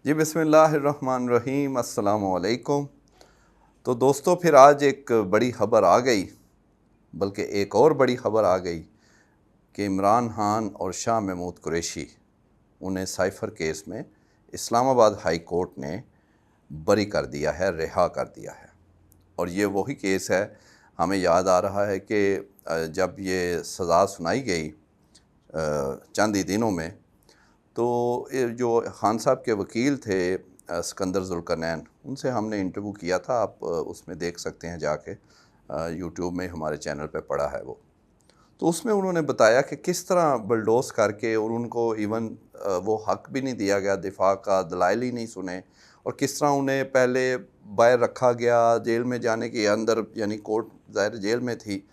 जी बिस्मिल्लाहिर्रहमानिर्रहीम, अस्सलामुअलैकुम। तो दोस्तों, फिर आज एक बड़ी ख़बर आ गई, बल्कि एक और बड़ी ख़बर आ गई कि इमरान खान और शाह महमूद कुरैशी, उन्हें साइफ़र केस में इस्लामाबाद हाई कोर्ट ने बरी कर दिया है, रिहा कर दिया है। और ये वही केस है, हमें याद आ रहा है कि जब ये सज़ा सुनाई गई चंद ही दिनों में, तो ये जो खान साहब के वकील थे सिकंदर ज़ुल्करनैन, उनसे हमने इंटरव्यू किया था। आप उसमें देख सकते हैं जाके, यूट्यूब में हमारे चैनल पे पड़ा है वो। तो उसमें उन्होंने बताया कि किस तरह बलडोज़ करके, और उनको इवन वो हक़ भी नहीं दिया गया दिफ़ा का, दलाइल ही नहीं सुने, और किस तरह उन्हें पहले बाहर रखा गया, जेल में जाने के अंदर, यानी कोर्ट ज़ाहिर जेल में थी,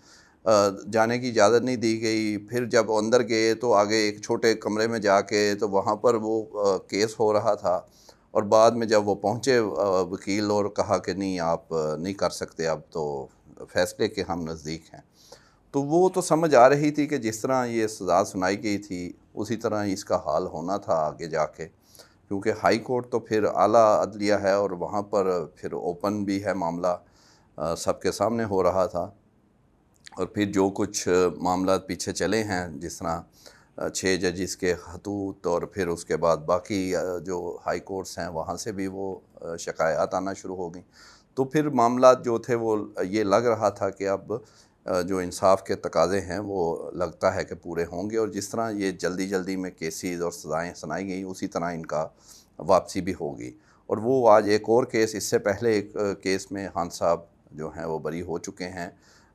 जाने की इजाज़त नहीं दी गई। फिर जब अंदर गए तो आगे एक छोटे कमरे में जाके, तो वहाँ पर वो केस हो रहा था। और बाद में जब वो पहुँचे वकील, और कहा कि नहीं, आप नहीं कर सकते, अब तो फ़ैसले के हम नज़दीक हैं। तो वो तो समझ आ रही थी कि जिस तरह ये सज़ा सुनाई गई थी, उसी तरह ही इसका हाल होना था आगे जाके, क्योंकि हाई कोर्ट तो फिर आला अदलिया है, और वहाँ पर फिर ओपन भी है मामला, सबके सामने हो रहा था। और फिर जो कुछ मामला पीछे चले हैं, जिस तरह 6 जजिस के खतूत, और फिर उसके बाद बाकी जो हाई कोर्ट्स हैं वहाँ से भी वो शिकायत आना शुरू हो गई। तो फिर मामला जो थे वो ये लग रहा था कि अब जो इंसाफ के तकाज़े हैं वो लगता है कि पूरे होंगे, और जिस तरह ये जल्दी जल्दी में केसेस और सज़ाएँ सुनाई गई, उसी तरह इनका वापसी भी होगी। और वो आज एक और केस, इससे पहले एक केस में खान साहब जो हैं वो बरी हो चुके हैं।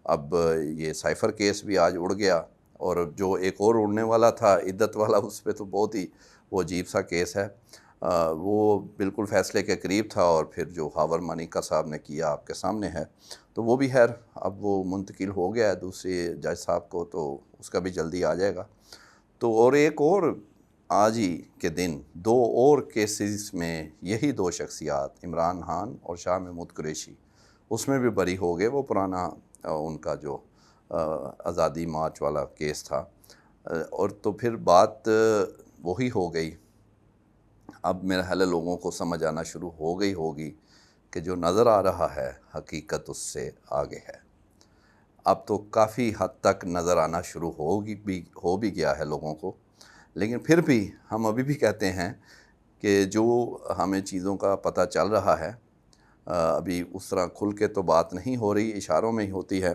अब ये साइफ़र केस भी आज उड़ गया, और जो एक और उड़ने वाला था इद्दत वाला, उस पे तो बहुत ही वो अजीब सा केस है। वो बिल्कुल फ़ैसले के करीब था, और फिर जो हावर मानिका साहब ने किया आपके सामने है। तो वो भी खैर अब वो मुंतकिल हो गया है दूसरे जज साहब को, तो उसका भी जल्दी आ जाएगा। तो और एक और आज ही के दिन 2 और केसेस में यही 2 शख्सियात, इमरान खान और शाह महमूद कुरैशी, उसमें भी बरी हो गए। वो पुराना उनका जो आज़ादी मार्च वाला केस था, और तो फिर बात वही हो गई। अब मेरा ख़्याल है लोगों को समझ आना शुरू हो गई होगी कि जो नज़र आ रहा है हकीकत उससे आगे है। अब तो काफ़ी हद तक नज़र आना शुरू हो भी गया है लोगों को। लेकिन फिर भी हम अभी भी कहते हैं कि जो हमें चीज़ों का पता चल रहा है, अभी उस तरह खुल के तो बात नहीं हो रही, इशारों में ही होती है।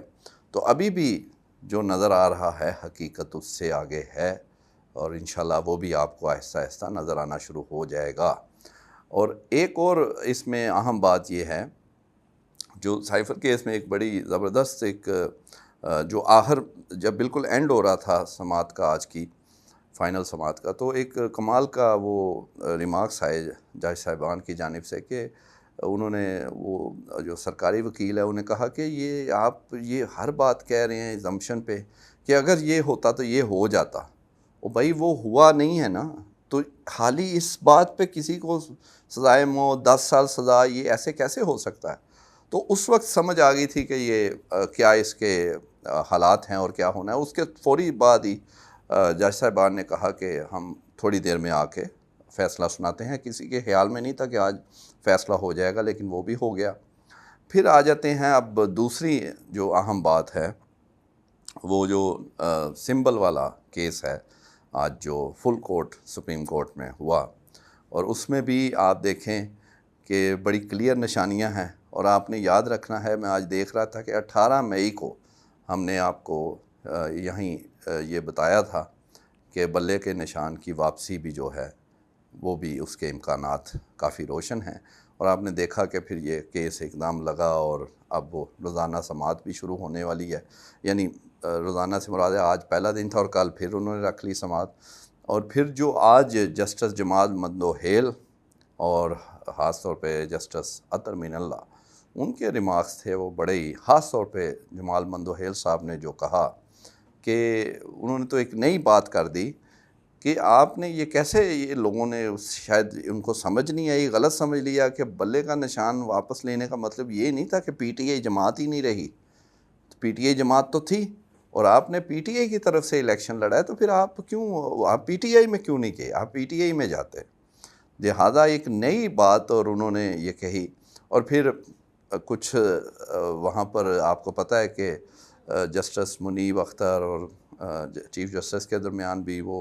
तो अभी भी जो नज़र आ रहा है हकीकत उससे आगे है, और इंशाल्लाह वो भी आपको आहिस्ता-आहिस्ता नज़र आना शुरू हो जाएगा। और एक और इसमें अहम बात ये है, जो साइफ़र केस में एक बड़ी ज़बरदस्त एक जो आखिर जब बिल्कुल एंड हो रहा था समाअत का, आज की फ़ाइनल समाअत का, तो एक कमाल का वो रिमार्क्स आए जज साहिबान की जानिब से कि उन्होंने, वो जो सरकारी वकील है, उन्हें कहा कि ये आप ये हर बात कह रहे हैं अज़म्पशन पे कि अगर ये होता तो ये हो जाता। ओ भाई, वो हुआ नहीं है ना, तो खाली इस बात पे किसी को सज़ाए मौत, 10 साल सज़ा, ये ऐसे कैसे हो सकता है? तो उस वक़्त समझ आ गई थी कि ये क्या इसके हालात हैं और क्या होना है। उसके फ़ौरी बाद ही जज साहिबान ने कहा कि हम थोड़ी देर में आके फ़ैसला सुनाते हैं। किसी के ख़्याल में नहीं था कि आज फ़ैसला हो जाएगा, लेकिन वो भी हो गया। फिर आ जाते हैं अब दूसरी जो अहम बात है, वो जो सिंबल वाला केस है, आज जो फुल कोर्ट सुप्रीम कोर्ट में हुआ, और उसमें भी आप देखें कि बड़ी क्लियर निशानियां हैं। और आपने याद रखना है, मैं आज देख रहा था कि 18 मई को हमने आपको यहीं ये बताया था कि बल्ले के निशान की वापसी भी जो है, वो भी उसके इम्कानात काफ़ी रोशन हैं। और आपने देखा कि फिर ये केस एकदम लगा, और अब वो रोज़ाना समाअत भी शुरू होने वाली है। यानी रोज़ाना से मुराद है, आज पहला दिन था और कल फिर उन्होंने रख ली समाअत। और फिर जो आज जस्टिस जमाल मंदोहेल और ख़ास तौर पे जस्टिस अतर मिनल्ला, उनके रिमार्क्स थे वो बड़े ही, ख़ास तौर पे जमाल मंदोहेल साहब ने जो कहा कि उन्होंने तो एक नई बात कर दी कि आपने ये कैसे, ये लोगों ने शायद उनको समझ नहीं आई, गलत समझ लिया कि बल्ले का निशान वापस लेने का मतलब ये नहीं था कि पीटीआई जमात ही नहीं रही। तो पीटीआई जमात तो थी, और आपने पीटीआई की तरफ से इलेक्शन लड़ा है, तो फिर आप क्यों, आप पीटीआई में क्यों नहीं गए, आप पीटीआई में जाते। लिहाजा एक नई बात और उन्होंने ये कही। और फिर कुछ वहाँ पर आपको पता है कि जस्टिस मुनीब अख्तर और चीफ़ जस्टिस के दरमियान भी वो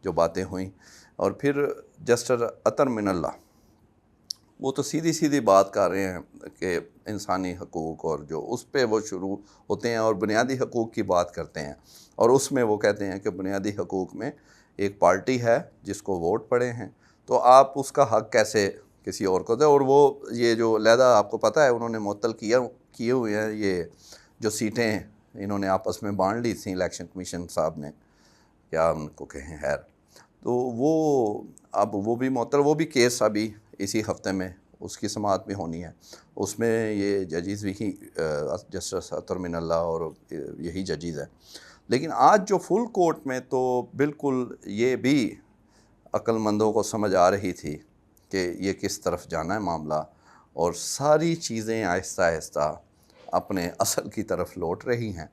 जो बातें हुई, और फिर जस्टिस अतर मिनल्ला वो तो सीधी सीधी बात कर रहे हैं कि इंसानी हकूक़, और जो उस पे वो शुरू होते हैं और बुनियादी हकूक़ की बात करते हैं, और उसमें वो कहते हैं कि बुनियादी हकूक़ में एक पार्टी है जिसको वोट पड़े हैं, तो आप उसका हक़ कैसे किसी और को दें। और वो ये जो लहदा आपको पता है उन्होंने मुअत्तल किए हुए हैं, ये जो सीटें इन्होंने आपस में बांट ली थी इलेक्शन कमीशन साहब ने, क्या उनको कहें, खैर, तो वो अब वो भी मुअत्तल, वो भी केस अभी इसी हफ्ते में उसकी समाअत भी होनी है। उसमें ये जजेस भी ही जस्टिस अतर मिनल्ला और यही जजेस हैं। लेकिन आज जो फुल कोर्ट में तो बिल्कुल ये भी अक्लमंदों को समझ आ रही थी कि ये किस तरफ जाना है मामला, और सारी चीज़ें आहिस्ता आहिस्ता अपने असल की तरफ लौट रही हैं,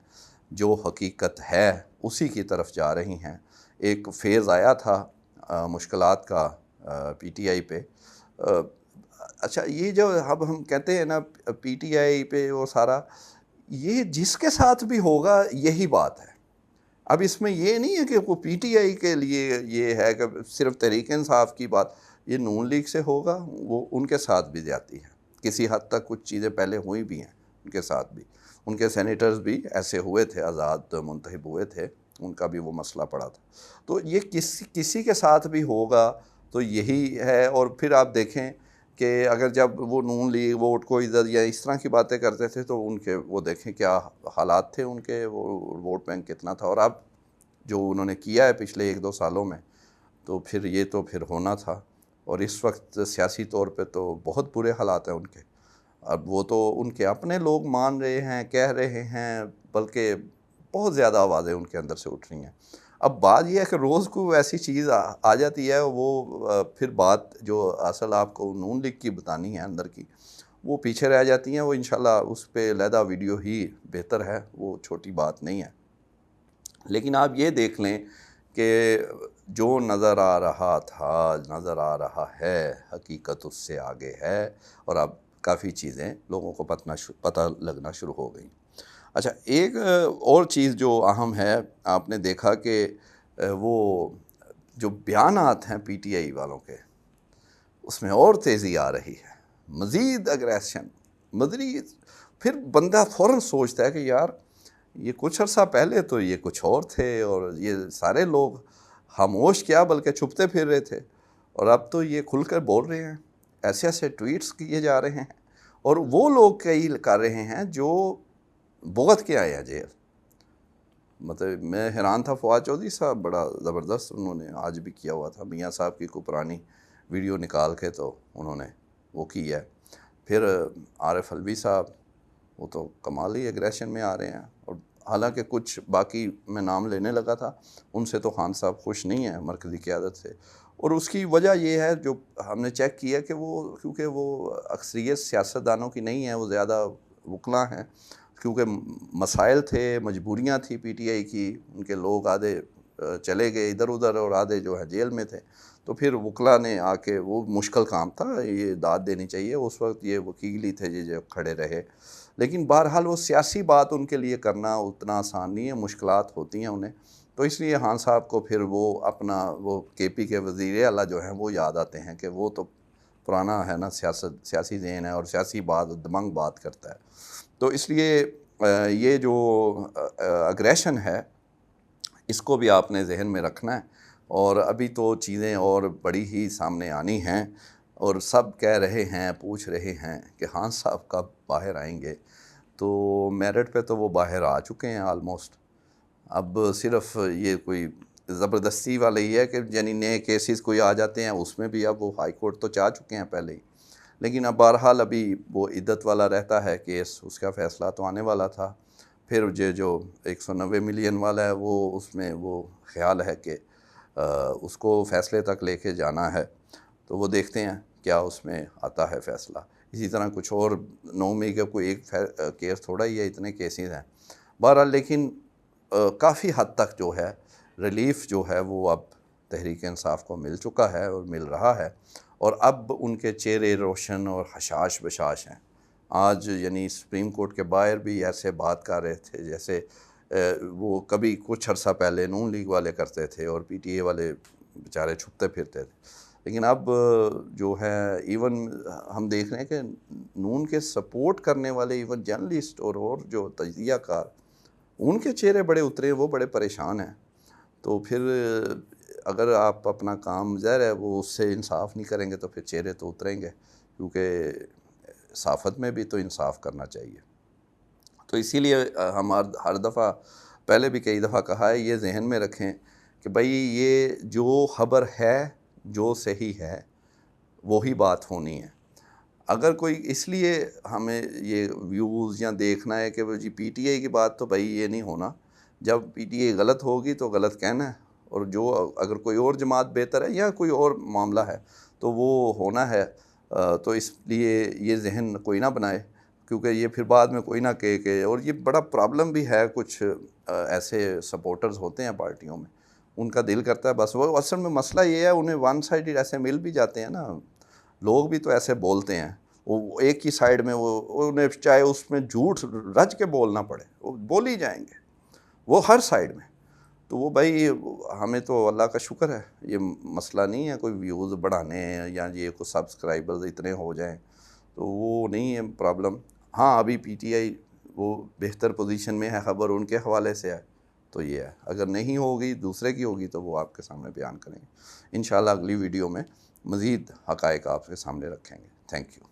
जो हकीकत है उसी की तरफ जा रही हैं। एक फ़ेज़ आया था मुश्किलात का पीटीआई पे। अच्छा, ये जो अब हम कहते हैं ना पीटीआई पे वो सारा, ये जिसके साथ भी होगा यही बात है। अब इसमें ये नहीं है कि वो पीटीआई के लिए ये है कि सिर्फ तहरीक इंसाफ की बात, ये नून लीग से होगा, वो उनके साथ भी जाती है किसी हद तक। कुछ चीज़ें पहले हुई भी हैं उनके साथ भी, उनके सेनेटर्स भी ऐसे हुए थे, आज़ाद मुंतखब हुए थे, उनका भी वो मसला पड़ा था। तो ये किसी के साथ भी होगा तो यही है। और फिर आप देखें कि अगर जब वो नून लीग वोट को इधर या इस तरह की बातें करते थे तो उनके वो देखें क्या हालात थे उनके, वो वोट बैंक कितना था। और अब जो उन्होंने किया है पिछले 1-2 सालों में, तो फिर ये तो फिर होना था। और इस वक्त सियासी तौर पे तो बहुत बुरे हालात हैं उनके। अब वो तो उनके अपने लोग मान रहे हैं, कह रहे हैं, बल्कि बहुत ज़्यादा आवाज़ें उनके अंदर से उठ रही हैं। अब बात यह है कि रोज़ को ऐसी चीज़ आ जाती है, वो फिर बात जो असल आपको नून लीग की बतानी है अंदर की, वो पीछे रह जाती हैं। वो इंशाल्लाह उस पे अलहदा वीडियो ही बेहतर है, वो छोटी बात नहीं है। लेकिन आप ये देख लें कि जो नज़र आ रहा था, नज़र आ रहा है, हकीकत उससे आगे है, और अब काफ़ी चीज़ें लोगों को पता लगना शुरू हो गई। अच्छा, एक और चीज़ जो अहम है, आपने देखा कि वो जो बयानात हैं पीटीआई वालों के, उसमें और तेज़ी आ रही है, मज़ीद अग्रेशन, मज़ीद। फिर बंदा फ़ौरन सोचता है कि यार ये कुछ अर्सा पहले तो ये कुछ और थे, और ये सारे लोग खामोश क्या बल्कि छुपते फिर रहे थे, और अब तो ये खुलकर बोल रहे हैं, ऐसे ऐसे ट्वीट्स किए जा रहे हैं, और वो लोग कई कर रहे हैं जो भुगत के आए हैं जेल। मतलब मैं हैरान था, फवाद चौधरी साहब बड़ा ज़बरदस्त उन्होंने आज भी किया हुआ था, मियाँ साहब की कोई पुरानी वीडियो निकाल के तो उन्होंने वो की है। फिर आरिफ अलवी साहब, वो तो कमाल ही एग्रेशन में आ रहे हैं। और हालांकि कुछ बाकी मैं नाम लेने लगा था, उनसे तो खान साहब खुश नहीं हैं मरकज़ी क़यादत से, और उसकी वजह यह है जो हमने चेक किया कि वो, क्योंकि वो अक्सरियत सियासतदानों की नहीं है, वो ज़्यादा वकला हैं, क्योंकि मसाइल थे, मजबूरियाँ थी पीटीआई की, उनके लोग आधे चले गए इधर उधर और आधे जो है जेल में थे। तो फिर वकला ने आके, वो मुश्किल काम था, ये दाद देनी चाहिए, उस वक्त ये वकील ही थे जो खड़े रहे। लेकिन बहरहाल वो सियासी बात उनके लिए करना उतना आसान नहीं है, मुश्किलात होती हैं उन्हें। तो इसलिए खान साहब को फिर वो अपना वो केपी के वज़ीर आला जो हैं वो याद आते हैं कि वो तो पुराना है ना, सियासी ज़हन है और सियासी बात दमंग बात करता है। तो इसलिए ये जो अग्रेशन है, इसको भी आपने जहन में रखना है। और अभी तो चीज़ें और बड़ी ही सामने आनी हैं, और सब कह रहे हैं, पूछ रहे हैं कि खान साहब कब बाहर आएंगे। तो मेरिट पे तो वो बाहर आ चुके हैं ऑलमोस्ट। अब सिर्फ ये कोई ज़बरदस्ती वाला ही है कि यानी नए केसेस कोई आ जाते हैं, उसमें भी अब वो हाई कोर्ट तो जा चुके हैं पहले ही। लेकिन अब बहरहाल अभी वो इद्दत वाला रहता है केस, उसका फ़ैसला तो आने वाला था। फिर जो 190 मिलियन वाला है, वो उसमें वो ख्याल है कि उसको फ़ैसले तक लेके जाना है। तो वो देखते हैं क्या उसमें आता है फ़ैसला। इसी तरह कुछ और 9 मई का कोई एक केस थोड़ा ही है, इतने केसेस हैं बहरहाल। लेकिन काफ़ी हद तक जो है रिलीफ़ जो है वो अब तहरीक इंसाफ को मिल चुका है और मिल रहा है। और अब उनके चेहरे रोशन और हशाश बशाश हैं। आज यानी सुप्रीम कोर्ट के बाहर भी ऐसे बात कर रहे थे जैसे वो कभी कुछ अर्सा पहले नून लीग वाले करते थे और पीटीए वाले बेचारे छुपते फिरते थे, लेकिन अब जो है इवन हम देख रहे हैं कि नून के सपोर्ट करने वाले इवन जर्नलिस्ट और जो तजिया कार, उनके चेहरे बड़े उतरे, वो बड़े परेशान हैं। तो फिर अगर आप अपना काम ज़ाहिर है वो उससे इंसाफ नहीं करेंगे तो फिर चेहरे तो उतरेंगे, क्योंकि सहाफ़त में भी तो इंसाफ करना चाहिए। तो इसीलिए हम हर दफ़ा पहले भी कई दफ़ा कहा है, ये जहन में रखें कि भाई ये जो ख़बर है, जो सही है, वही बात होनी है। अगर कोई इसलिए हमें ये व्यूज़ या देखना है कि वो जी पीटीआई की बात, तो भाई ये नहीं होना। जब पीटीआई गलत होगी तो गलत कहना है, और जो अगर कोई और जमात बेहतर है या कोई और मामला है तो वो होना है। तो इसलिए ये जहन कोई ना बनाए, क्योंकि ये फिर बाद में कोई ना कहे के, और ये बड़ा प्रॉब्लम भी है। कुछ ऐसे सपोर्टर्स होते हैं पार्टियों में, उनका दिल करता है बस, वो असल में मसला ये है, उन्हें वन साइडेड ऐसे मिल भी जाते हैं ना, लोग भी तो ऐसे बोलते हैं, वो एक ही साइड में वो उन्हें चाहे उसमें झूठ रच के बोलना पड़े, वो बोल ही जाएंगे, वो हर साइड में। तो वो भाई हमें तो अल्लाह का शुक्र है, ये मसला नहीं है कोई व्यूज़ बढ़ाने या ये कुछ सब्सक्राइबर्स इतने हो जाएं, तो वो नहीं है प्रॉब्लम। हाँ, अभी पीटीआई वो बेहतर पोजीशन में है, ख़बर उनके हवाले से है, तो ये है। अगर नहीं होगी, दूसरे की होगी, तो वो आपके सामने बयान करेंगे। इंशाल्लाह अगली वीडियो में मज़ीद हक़ाइक़ आपके सामने रखेंगे। Thank you.